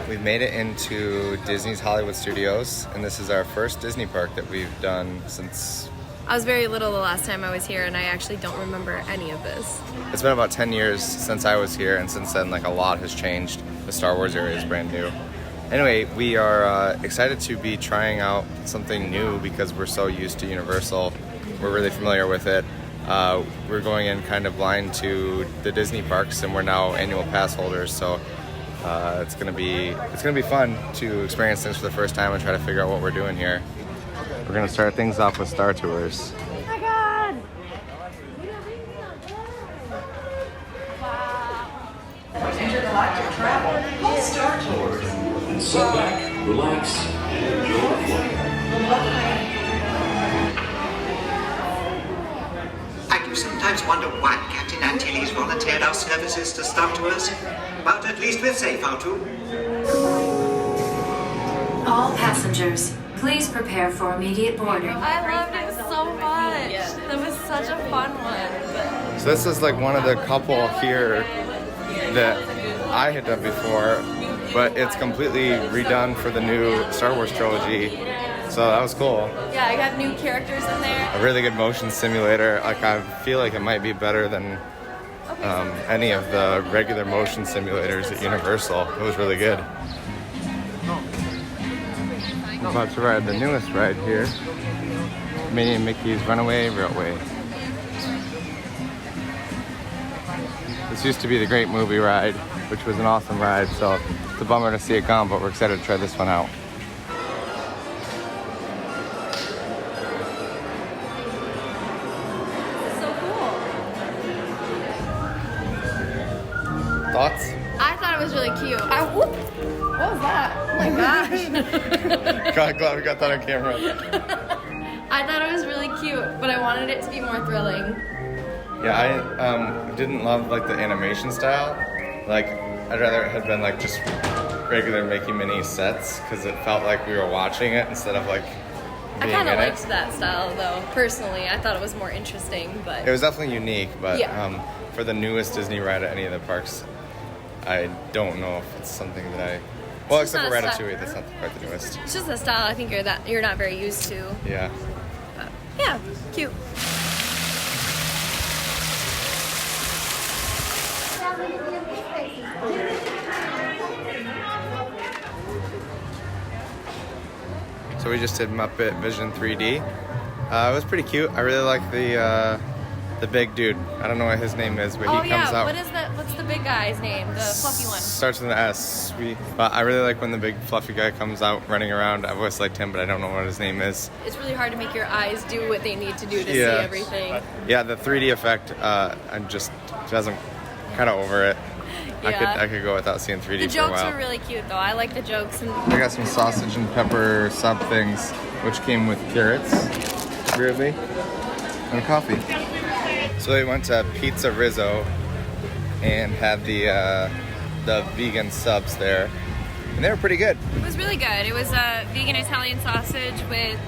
We've made it into Disney's Hollywood Studios, and this is our first Disney park that we've done since... I was very little the last time I was here, and I actually don't remember any of this. It's been about 10 years since I was here, and since then, like, a lot has changed. The Star Wars area is brand new. Anyway, we are excited to be trying out something new because we're so used to Universal. We're really familiar with it. We're going in kind of blind to the Disney parks, and we're now annual pass holders, so it's gonna be fun to experience things for the first time and try to figure out what we're doing here. We're gonna start things off with Star Tours. Oh my God! Passengers like to travel on Star Tours. And sit back, relax, and enjoy the flight. I do sometimes wonder why Captain Antilles volunteered our services to Star Tours, but at least we're safe, how to. All passengers, please prepare for immediate boarding. I loved it so much. That was such a fun one. So this is like one of the couple here that I had done before, but it's completely redone for the new Star Wars trilogy. So that was cool. Yeah, I got new characters in there. A really good motion simulator. Like, I feel like it might be better than any of the regular motion simulators at Universal. It was really good. I'm about to ride the newest ride here, Minnie and Mickey's Runaway Railway. This used to be the Great Movie Ride, which was an awesome ride, so it's a bummer to see it gone, but we're excited to try this one out. So cool. Thoughts? I thought it was really cute. What was that? Oh my gosh. Glad we got that on camera. I thought it was really cute, but I wanted it to be more thrilling. Yeah, I didn't love like the animation style. Like, I'd rather it had been like just regular Mickey Minnie sets because it felt like we were watching it instead of like being I kind of in liked it. that style though. Personally, I thought it was more interesting, but It was definitely unique, but Yeah. For the newest Disney ride at any of the parks, I don't know if it's something that I... Well, It's except for not a style. Ratatouille, that's not quite the newest. it's just a style I think you're not very used to. Yeah. But yeah, cute. So we just did Muppet Vision 3D. It was pretty cute. I really like the big dude. I don't know what his name is, but Oh he yeah, comes out. what's the big guy's name? The fluffy one. Starts with an S. But I really like when the big fluffy guy comes out running around. I've always liked him, but I don't know what his name is. It's really hard to make your eyes do what they need to do to see everything. Yeah, the 3D effect, I'm just doesn't kind of over it. Yeah. I could go without seeing 3D The for a jokes while. are really cute though. I like the jokes and I got some sausage and pepper sub things, which came with carrots, weirdly, and a coffee. So we went to PizzeRizzo and had the vegan subs there, and they were pretty good. it was really good. It was a vegan Italian sausage with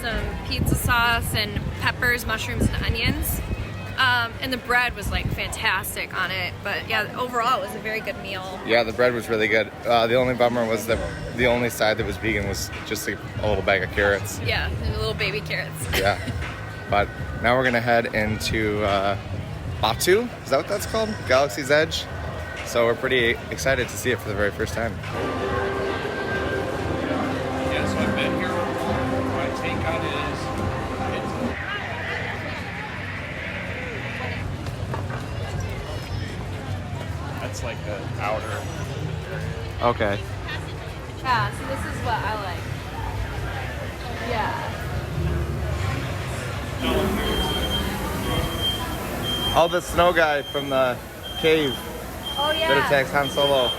some pizza sauce and peppers, mushrooms, and onions. And the bread was like fantastic on it. But yeah, overall it was a very good meal. Yeah, the bread was really good. The only bummer was that the only side that was vegan was just a little bag of carrots. Yeah, and little baby carrots. Yeah. But now we're gonna head into Batu. Is that what that's called? Galaxy's Edge. So we're pretty excited to see it for the very first time. Yeah, so I've been here. My take on it is that's like the outer. Okay. Yeah, so this is what I like. Yeah. Oh, the snow guy from the cave Oh yeah. that attacks Han Solo.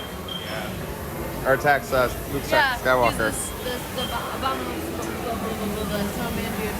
Or attacks Luke Yeah, Skywalker. he's the abominable snowman dude.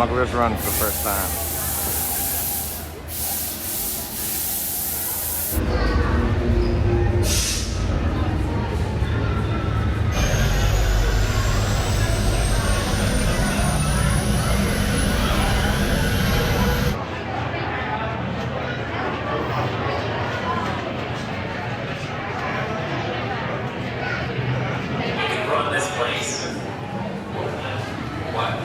Smuggler's Run for the first time. Run this place. What?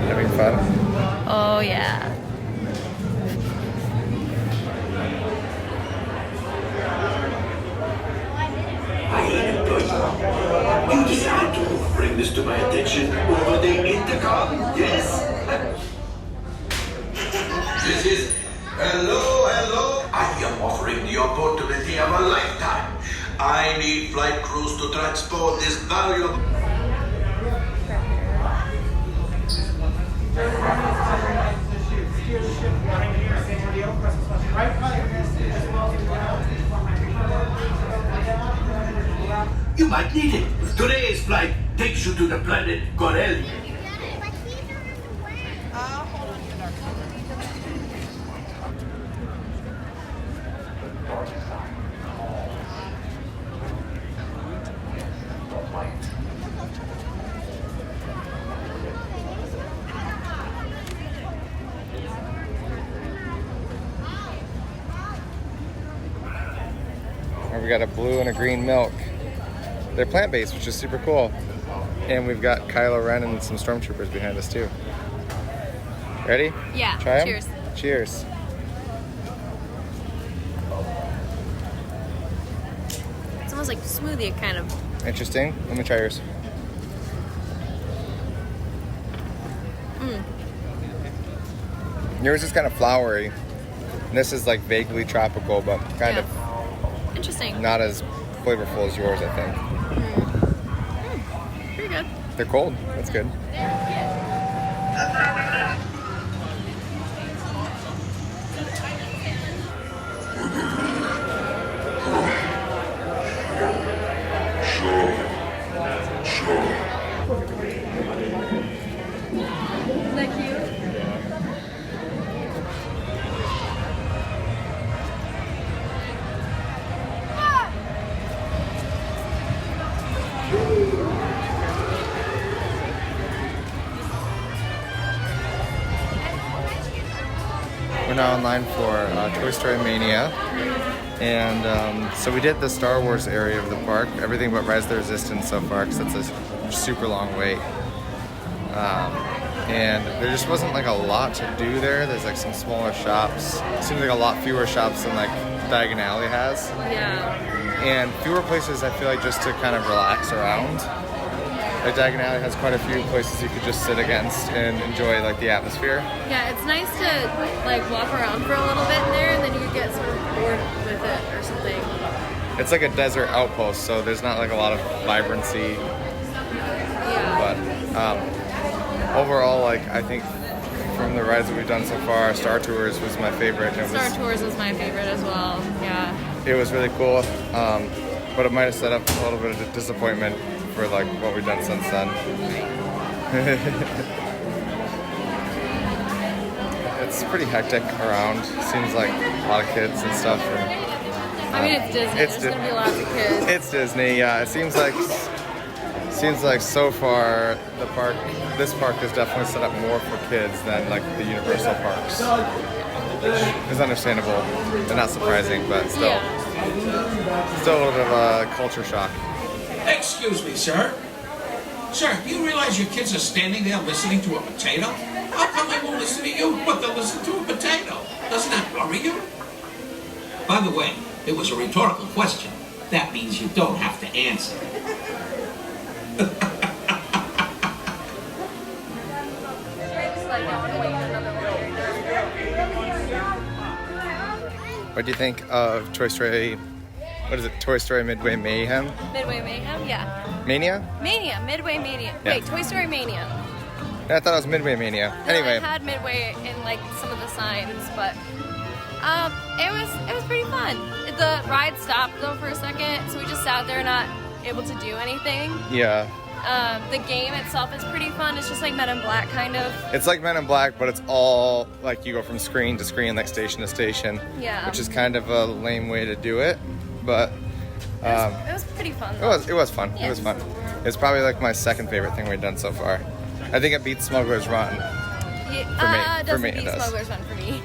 Having fun? Oh yeah. I am employee. You decided to bring this to my attention over the intercom, yes? This is... Hello. I am offering the opportunity of a lifetime. I need flight crews to transport this valuable... You might need it. Today's flight takes you to the planet Corel. And we got a blue and a green milk. They're plant-based, which is super cool. And we've got Kylo Ren and some stormtroopers behind us too. Ready? Yeah. Try 'em? Cheers. Cheers. It's almost like smoothie, kind of. Interesting. Let me try yours. Yours is kind of flowery. And this is like vaguely tropical, but kind of Interesting. not as flavorful as yours, I think. Pretty good. They're cold. That's good. We're now online for Toy Story Mania, and so we did the Star Wars area of the park, everything but Rise of the Resistance so far, because that's a super long wait. And there just wasn't like a lot to do there. There's like some smaller shops. Seems like a lot fewer shops than like Diagon Alley has, Yeah. and fewer places I feel like just to kind of relax around. Like Diagon Alley has quite a few places you could just sit against and enjoy like the atmosphere. Yeah, it's nice to like walk around for a little bit in there, and then you could get sort of bored with it or something. It's like a desert outpost, so there's not like a lot of vibrancy. Yeah. But overall, like I think from the rides that we've done so far, Star Tours was my favorite. Star Tours was my favorite as well. Yeah. It was really cool, but it might have set up a little bit of disappointment for like what we've done since then. It's pretty hectic around. Seems like a lot of kids and stuff. And, I mean, it's Disney. There's gonna be lots of kids. It's Disney, yeah. It seems like so far this park is definitely set up more for kids than like the Universal parks. Which is understandable and not surprising, but still a little bit of a culture shock. Excuse me, sir. Sir, do you realize your kids are standing there listening to a potato? How come they won't listen to you, but they'll listen to a potato? Doesn't that worry you? By the way, it was a rhetorical question. That means you don't have to answer. What do you think of Toy Story? What is it? Toy Story Midway Mayhem? Midway Mayhem, yeah. Mania? Mania, Midway Mania. Yeah. Wait, Toy Story Mania. Yeah, I thought it was Midway Mania. No, Anyway, I had Midway in like some of the signs, but It was pretty fun. The ride stopped though for a second, so we just sat there not able to do anything. Yeah. The game itself is pretty fun. It's just like Men in Black, kind of. It's like Men in Black, but it's all like you go from screen to screen, like station to station. Yeah. Which is kind of a lame way to do it, but it was pretty fun. It was fun. Yeah. It was fun. It's probably like my second favorite thing we've done so far. I think it beats Smuggler's Run. Yeah, For me, it does. Smuggler's Run for me.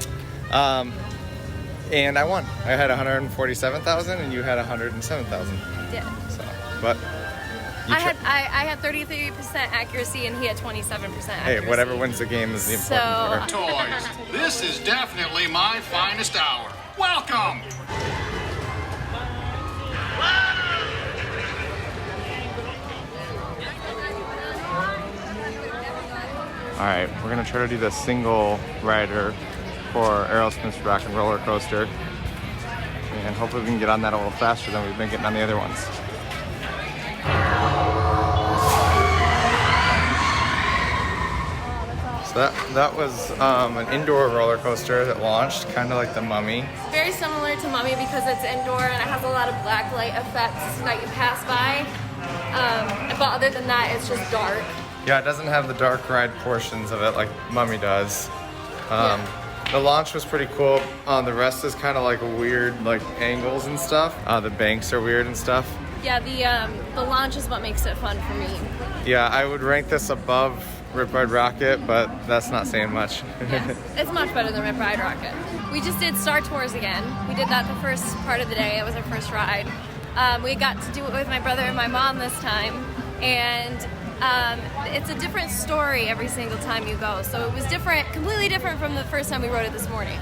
And I won. I had 147,000, and you had 107,000. Yeah. So, but I had 33% accuracy, and he had 27% accuracy. Hey, whatever wins the game is the important part. Toys, this is definitely my finest hour. Welcome! All right, we're gonna try to do the single rider for Aerosmith's Rock and Roller Coaster, and hopefully we can get on that a little faster than we've been getting on the other ones. So that was an indoor roller coaster that launched, kind of like the Mummy. Very similar to Mummy because it's indoor and it has a lot of black light effects that you pass by. But other than that, it's just dark. Yeah, it doesn't have the dark ride portions of it like Mummy does. Yeah. The launch was pretty cool. The rest is kind of like weird, like angles and stuff. The banks are weird and stuff. Yeah, the launch is what makes it fun for me. Yeah, I would rank this above Rip Ride Rocket, but that's not saying much. Yeah, it's much better than Rip Ride Rocket. We just did Star Tours again. We did that the first part of the day. It was our first ride. We got to do it with my brother and my mom this time, and it's a different story every single time you go. So it was different, completely different from the first time we rode it this morning.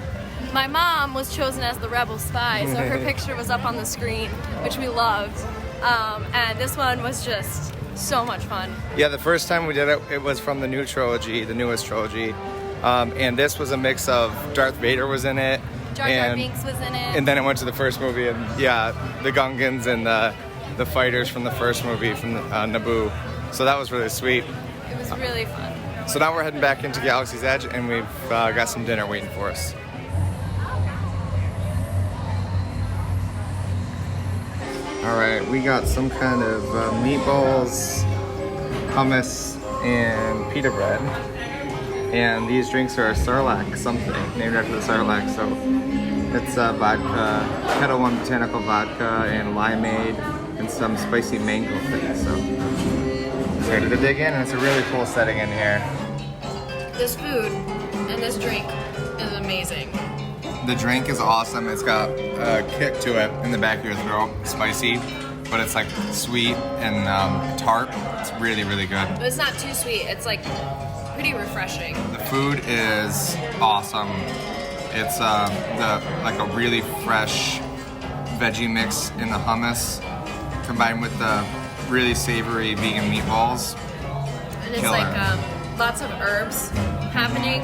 My mom was chosen as the rebel spy, so her picture was up on the screen, which we loved. And this one was just so much fun. Yeah, the first time we did it, it was from the new trilogy, the newest trilogy. And this was a mix of Darth Vader was in it. Jar Jar Binks was in it. And then it went to the first movie, and yeah, the Gungans and the fighters from the first movie from Naboo. So that was really sweet. It was really fun. So now we're heading back into Galaxy's Edge, and we've got some dinner waiting for us. All right, we got some kind of meatballs, hummus, and pita bread. And these drinks are a Sarlacc something, named after the Sarlacc. So it's vodka, Kettle One botanical vodka, and limeade, and some spicy mango things. So ready to dig in, and it's a really cool setting in here. This food and this drink is amazing. The drink is awesome. It's got a kick to it in the back of your throat, spicy, but it's like sweet and tart. It's really, really good. But it's not too sweet. It's like pretty refreshing. The food is awesome. It's like a really fresh veggie mix in the hummus, combined with the really savory vegan meatballs. And it's Killer. like lots of herbs happening.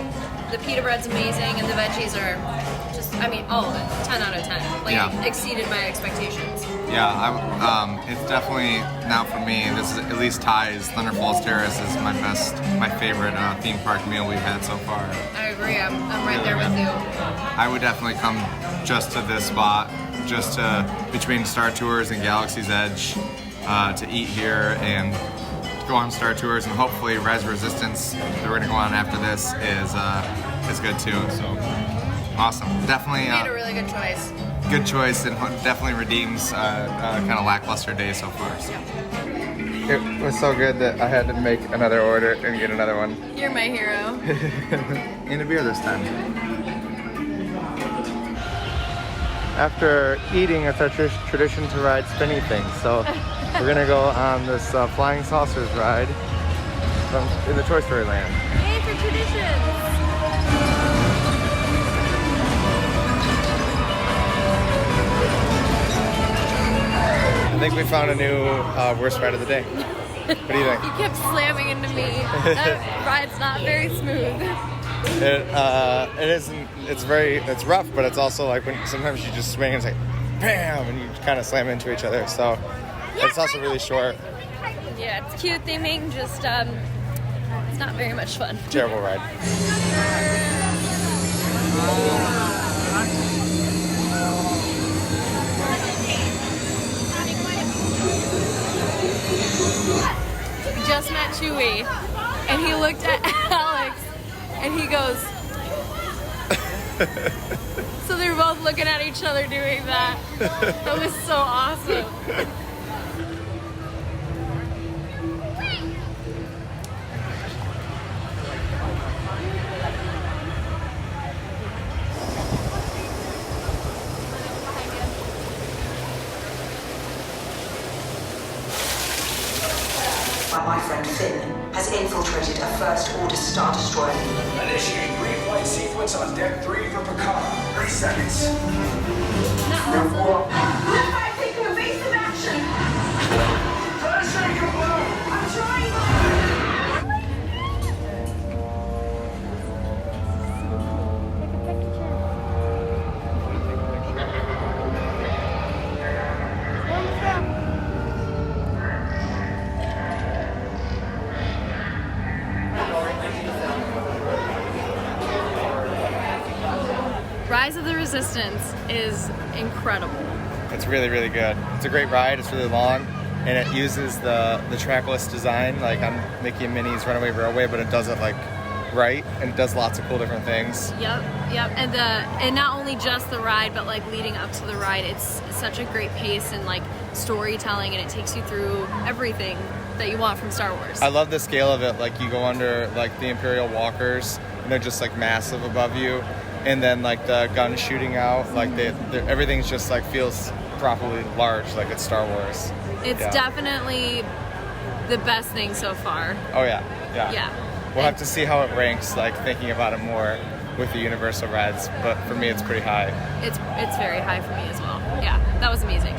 The pita bread's amazing, and the veggies are just, I mean, all of it, 10 out of 10. Like, Yeah. it exceeded my expectations. Yeah, it's definitely, now for me, this is at least ties. Thunder Falls Terrace is my favorite theme park meal we've had so far. I agree. I'm right there with you. I would definitely come just to this spot, just to, between Star Tours and Galaxy's Edge, to eat here and go on Star Tours, and hopefully Res Resistance that we're gonna go on after this is good too. So awesome, definitely You made a really good choice. good choice, and definitely redeems kind of lackluster day so far. So. It was so good that I had to make another order and get another one. You're my hero. And a beer this time. After eating, it's our tradition to ride spinny things. So we're gonna go on this flying saucers ride in the Toy Story Land. Yay for traditions! I think we found a new worst ride of the day. What do you think? You kept slamming into me. That ride's not very smooth. It isn't. It's rough, but it's also like when sometimes you just swing and it's like, bam, and you kind of slam into each other. So it's also really short. Yeah, it's cute theming, just it's not very much fun. Terrible ride. just met Chewie, and he looked at Alex, and he goes. So they're both looking at each other doing that. That was so awesome. My friend Finn has infiltrated a First Order Star Destroyer. Initiate pre-flight sequence on Deck 3 for Picard. 3 seconds. I think of evasive action! Try to shake your balloon! I'm trying! Rise of the Resistance is incredible. It's really, really good. It's a great ride. It's really long, and it uses the trackless design like on Mickey and Minnie's Runaway Railway, but it does it like right, and it does lots of cool different things. Yep. And not only just the ride, but like leading up to the ride, it's such a great pace and like storytelling, and it takes you through everything that you want from Star Wars. I love the scale of it. Like you go under like the Imperial walkers, and they're just like massive above you. And then like the guns shooting out, like everything's just like feels properly large, like it's Star Wars. It's definitely the best thing so far. Oh yeah. We'll And have to see how it ranks, like thinking about it more with the Universal rides. But for me, it's pretty high. It's very high for me as well. Yeah, that was amazing.